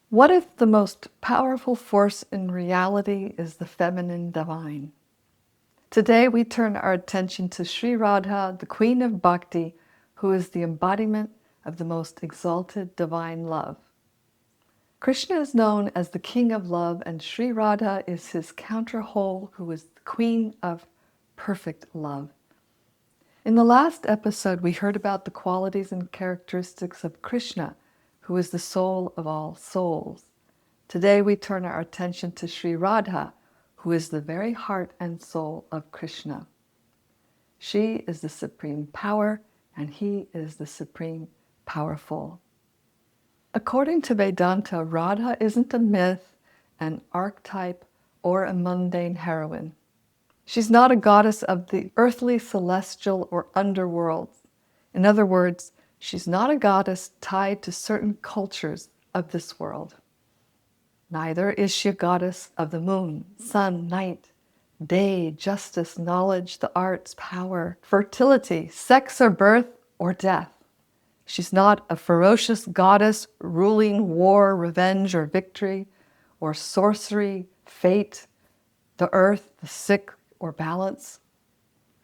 What if the most powerful force in reality is the feminine divine? Today we turn our attention to Sri Radha, the Queen of Bhakti, who is the embodiment of the most exalted divine love. Krishna is known as the King of Love, and Sri Radha is his counterpole, who is the Queen of Perfect Love. In the last episode, we heard about the qualities and characteristics of Krishna, who is the soul of all souls. Today we turn our attention to Sri Radha, who is the very heart and soul of Krishna. She is the supreme power, and he is the supreme powerful. According to Vedanta, Radha isn't a myth, an archetype, or a mundane heroine. She's not a goddess of the earthly, celestial, or underworld. In other words, she's not a goddess tied to certain cultures of this world. Neither is she a goddess of the moon, sun, night, day, justice, knowledge, the arts, power, fertility, sex or birth, or death. She's not a ferocious goddess ruling war, revenge, or victory, or sorcery, fate, the earth, the sick, or balance.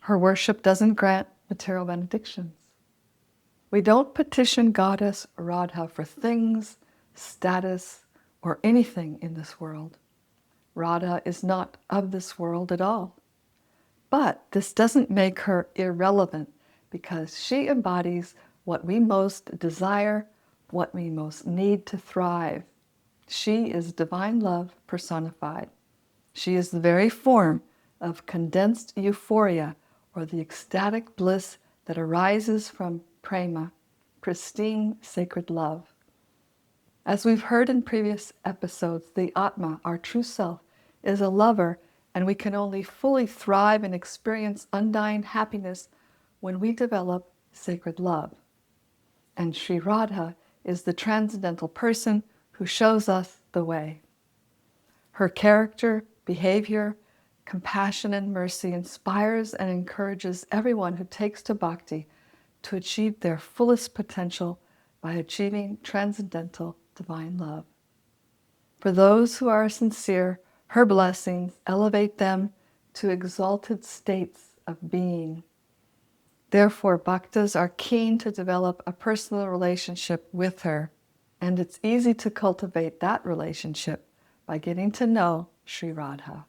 Her worship doesn't grant material benedictions. We don't petition Goddess Radha for things, status, or anything in this world. Radha is not of this world at all. But this doesn't make her irrelevant, because she embodies what we most desire, what we most need to thrive. She is divine love personified. She is the very form of condensed euphoria, or the ecstatic bliss that arises from prema, pristine sacred love. As we've heard in previous episodes, the Atma, our true self, is a lover, and we can only fully thrive and experience undying happiness when we develop sacred love. And Sri Radha is the transcendental person who shows us the way. Her character, behavior, compassion, and mercy inspires and encourages everyone who takes to bhakti to achieve their fullest potential by achieving transcendental divine love. For those who are sincere, her blessings elevate them to exalted states of being. Therefore, bhaktas are keen to develop a personal relationship with her, and it's easy to cultivate that relationship by getting to know Sri Radha.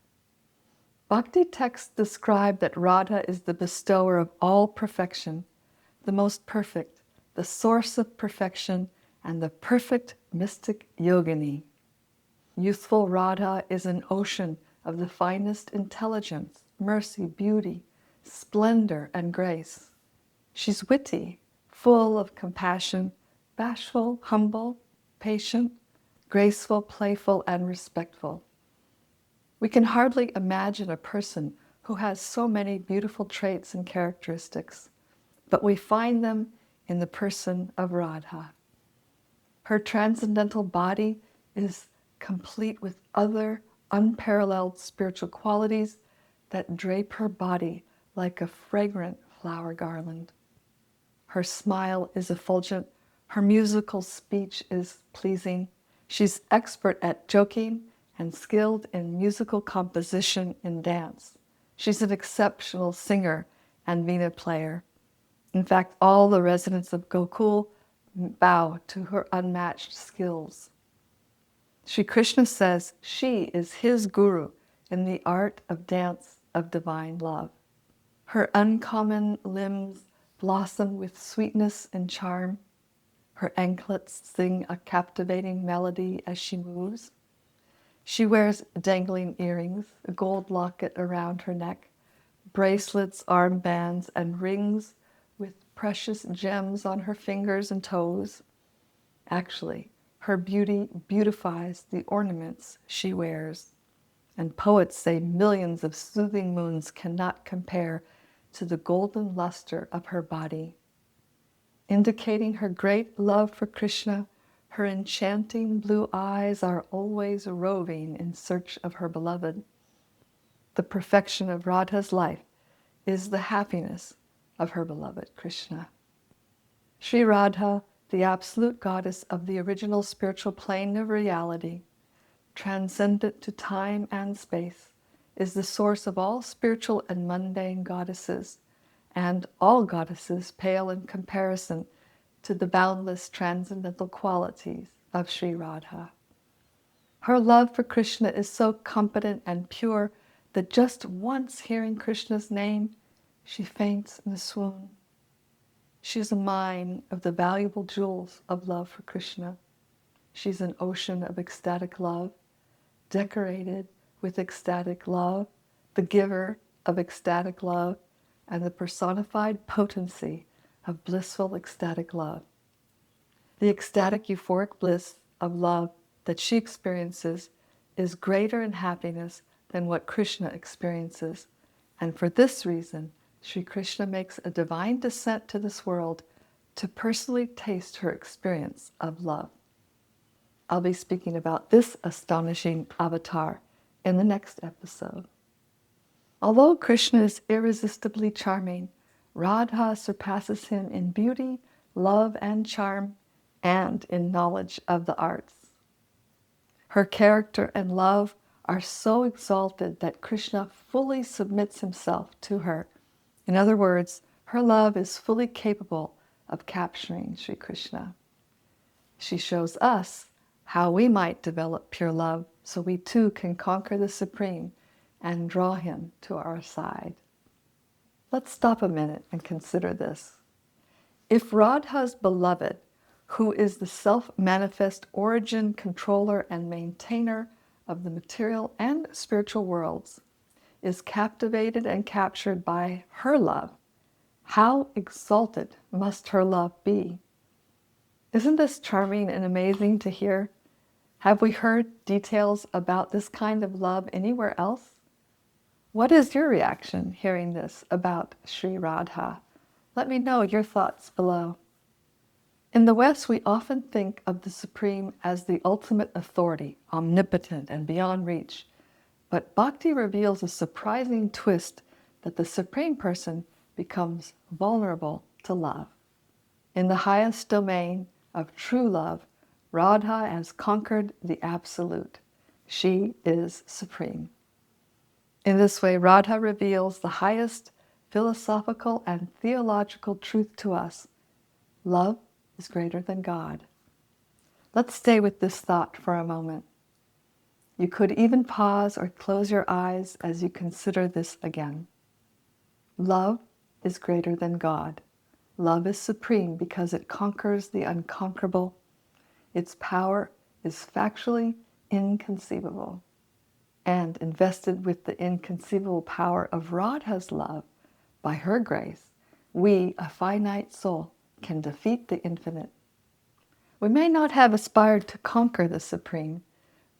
Bhakti texts describe that Radha is the bestower of all perfection, the most perfect, the source of perfection, and the perfect mystic yogini. Youthful Radha is an ocean of the finest intelligence, mercy, beauty, splendor, and grace. She's witty, full of compassion, bashful, humble, patient, graceful, playful, and respectful. We can hardly imagine a person who has so many beautiful traits and characteristics, but we find them in the person of Radha. Her transcendental body is complete with other unparalleled spiritual qualities that drape her body like a fragrant flower garland. Her smile is effulgent, her musical speech is pleasing. She's expert at joking and skilled in musical composition and dance. She's an exceptional singer and veena player. In fact, all the residents of Gokul bow to her unmatched skills. Sri Krishna says she is his guru in the art of dance of divine love. Her uncommon limbs blossom with sweetness and charm. Her anklets sing a captivating melody as she moves. She wears dangling earrings, a gold locket around her neck, bracelets, armbands, and rings with precious gems on her fingers and toes. Actually, her beauty beautifies the ornaments she wears, and poets say millions of soothing moons cannot compare to the golden luster of her body. Indicating her great love for Krishna, her enchanting blue eyes are always roving in search of her beloved. The perfection of Radha's life is the happiness of her beloved Krishna. Sri Radha, the absolute goddess of the original spiritual plane of reality, transcendent to time and space, is the source of all spiritual and mundane goddesses, and all goddesses pale in comparison to the boundless transcendental qualities of Sri Radha. Her love for Krishna is so competent and pure that just once hearing Krishna's name, she faints in a swoon. She is a mine of the valuable jewels of love for Krishna. She's an ocean of ecstatic love, decorated with ecstatic love, the giver of ecstatic love, and the personified potency of blissful ecstatic love. The ecstatic euphoric bliss of love that she experiences is greater in happiness than what Krishna experiences, and for this reason, Sri Krishna makes a divine descent to this world to personally taste her experience of love. I'll be speaking about this astonishing avatar in the next episode. Although Krishna is irresistibly charming, Radha surpasses him in beauty, love, and charm, and in knowledge of the arts. Her character and love are so exalted that Krishna fully submits himself to her. In other words, her love is fully capable of capturing Sri Krishna. She shows us how we might develop pure love so we too can conquer the Supreme and draw him to our side. Let's stop a minute and consider this. If Radha's beloved, who is the self-manifest origin, controller, and maintainer of the material and spiritual worlds, is captivated and captured by her love, how exalted must her love be? Isn't this charming and amazing to hear? Have we heard details about this kind of love anywhere else? What is your reaction hearing this about Sri Radha? Let me know your thoughts below. In the West, we often think of the Supreme as the ultimate authority, omnipotent and beyond reach. But Bhakti reveals a surprising twist that the Supreme Person becomes vulnerable to love. In the highest domain of true love, Radha has conquered the Absolute. She is supreme. In this way, Radha reveals the highest philosophical and theological truth to us. Love is greater than God. Let's stay with this thought for a moment. You could even pause or close your eyes as you consider this again. Love is greater than God. Love is supreme because it conquers the unconquerable. Its power is factually inconceivable. And invested with the inconceivable power of Radha's love, by her grace, we, a finite soul, can defeat the infinite. We may not have aspired to conquer the Supreme,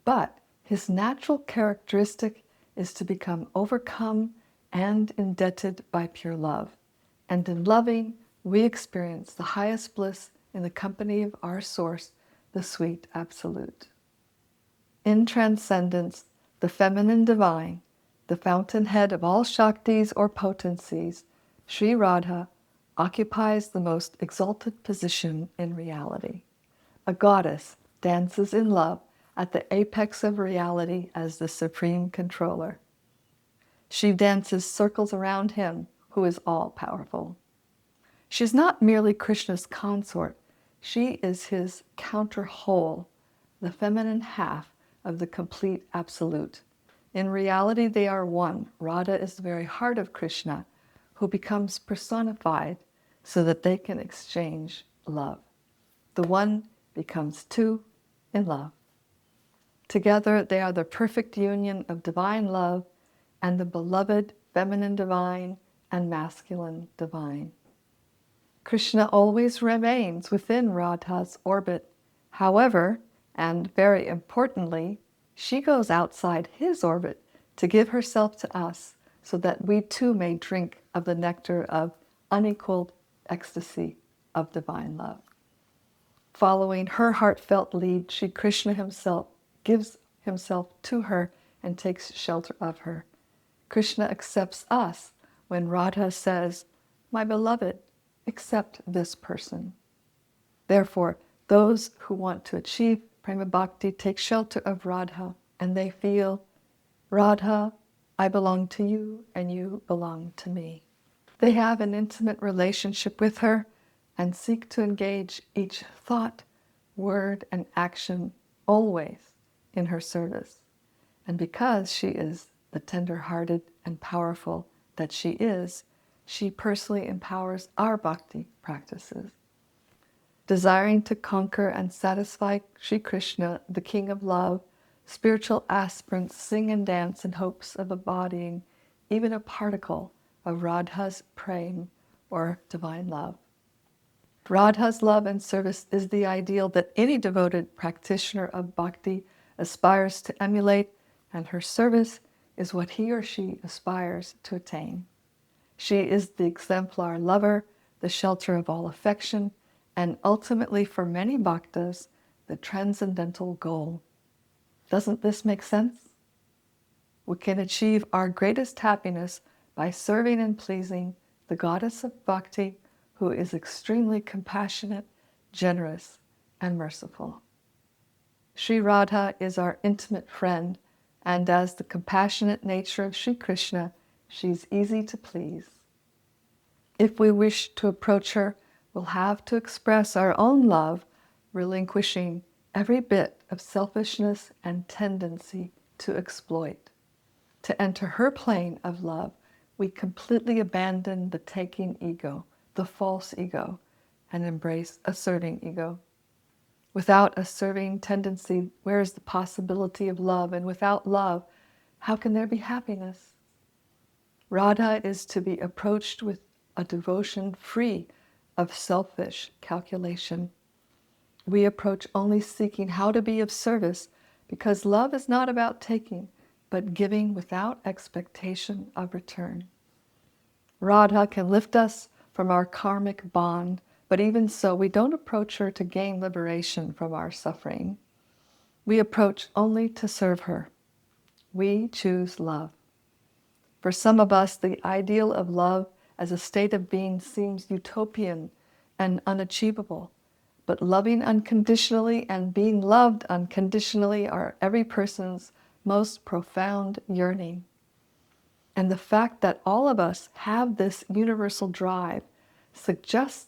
but his natural characteristic is to become overcome and indebted by pure love. And in loving, we experience the highest bliss in the company of our source, the sweet Absolute. In transcendence, the feminine divine, the fountainhead of all Shaktis or potencies, Sri Radha occupies the most exalted position in reality. A goddess dances in love at the apex of reality as the supreme controller. She dances circles around him who is all-powerful. She is not merely Krishna's consort, she is his counter-whole, the feminine half of the complete Absolute. In reality, they are one. Radha is the very heart of Krishna, who becomes personified so that they can exchange love. The one becomes two in love. Together, they are the perfect union of divine love and the beloved feminine divine and masculine divine. Krishna always remains within Radha's orbit. However, and very importantly, she goes outside his orbit to give herself to us so that we too may drink of the nectar of unequaled ecstasy of divine love. Following her heartfelt lead, Sri Krishna himself gives himself to her and takes shelter of her. Krishna accepts us when Radha says, "My beloved, accept this person." Therefore, those who want to achieve Prema Bhakti take shelter of Radha, and they feel, Radha, I belong to you, and you belong to me. They have an intimate relationship with her and seek to engage each thought, word, and action always in her service. And because she is the tender-hearted and powerful that she is, she personally empowers our bhakti practices. Desiring to conquer and satisfy Sri Krishna, the King of Love, spiritual aspirants sing and dance in hopes of embodying even a particle of Radha's prem, or divine love. Radha's love and service is the ideal that any devoted practitioner of bhakti aspires to emulate, and her service is what he or she aspires to attain. She is the exemplar lover, the shelter of all affection, and ultimately for many bhaktas, the transcendental goal. Doesn't this make sense? We can achieve our greatest happiness by serving and pleasing the goddess of bhakti, who is extremely compassionate, generous, and merciful. Sri Radha is our intimate friend, and as the compassionate nature of Sri Krishna, she's easy to please. If we wish to approach her, we'll have to express our own love, relinquishing every bit of selfishness and tendency to exploit. To enter her plane of love, we completely abandon the taking ego, the false ego, and embrace a serving ego. Without a serving tendency, where is the possibility of love? And without love, how can there be happiness? Radha is to be approached with a devotion free of selfish calculation. We approach only seeking how to be of service, because love is not about taking, but giving without expectation of return. Radha can lift us from our karmic bond, but even so, we don't approach her to gain liberation from our suffering. We approach only to serve her. We choose love. For some of us, the ideal of love as a state of being seems utopian and unachievable, but loving unconditionally and being loved unconditionally are every person's most profound yearning. And the fact that all of us have this universal drive suggests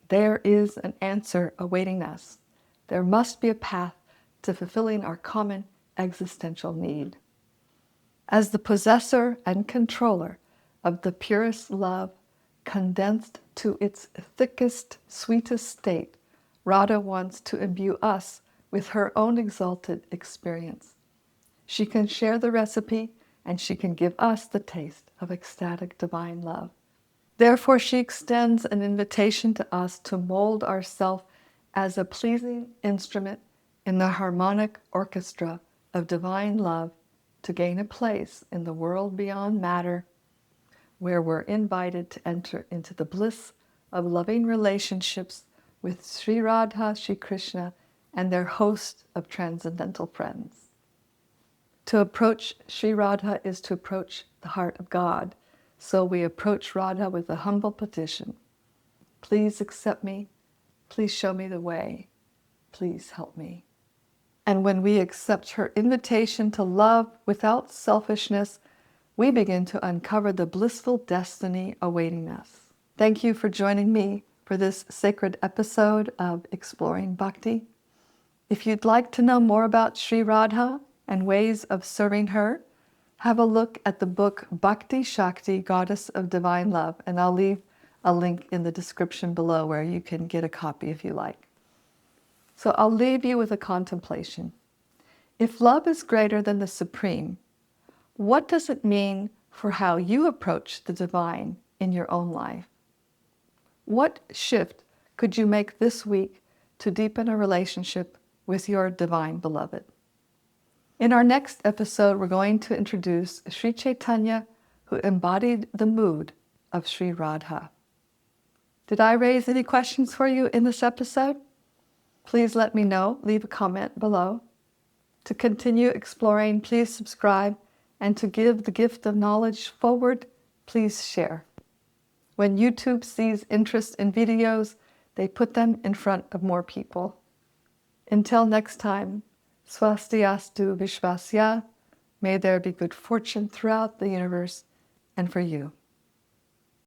there is an answer awaiting us. There must be a path to fulfilling our common existential need. As the possessor and controller of the purest love, condensed to its thickest, sweetest state, Radha wants to imbue us with her own exalted experience. She can share the recipe, and she can give us the taste of ecstatic divine love. Therefore, she extends an invitation to us to mold ourselves as a pleasing instrument in the harmonic orchestra of divine love, to gain a place in the world beyond matter, where we're invited to enter into the bliss of loving relationships with Sri Radha, Sri Krishna, and their host of transcendental friends. To approach Sri Radha is to approach the heart of God, so we approach Radha with a humble petition. Please accept me, please show me the way, please help me. And when we accept her invitation to love without selfishness, we begin to uncover the blissful destiny awaiting us. Thank you for joining me for this sacred episode of Exploring Bhakti. If you'd like to know more about Sri Radha and ways of serving her, have a look at the book Bhakti Shakti, Goddess of Divine Love, and I'll leave a link in the description below where you can get a copy if you like. So I'll leave you with a contemplation. If love is greater than the supreme, what does it mean for how you approach the divine in your own life? What shift could you make this week to deepen a relationship with your divine beloved? In our next episode, we're going to introduce Sri Chaitanya, who embodied the mood of Sri Radha. Did I raise any questions for you in this episode? Please let me know. Leave a comment below. To continue exploring, please subscribe, and to give the gift of knowledge forward, please share. When YouTube sees interest in videos, they put them in front of more people. Until next time, swastiastu vishvasya, may there be good fortune throughout the universe and for you.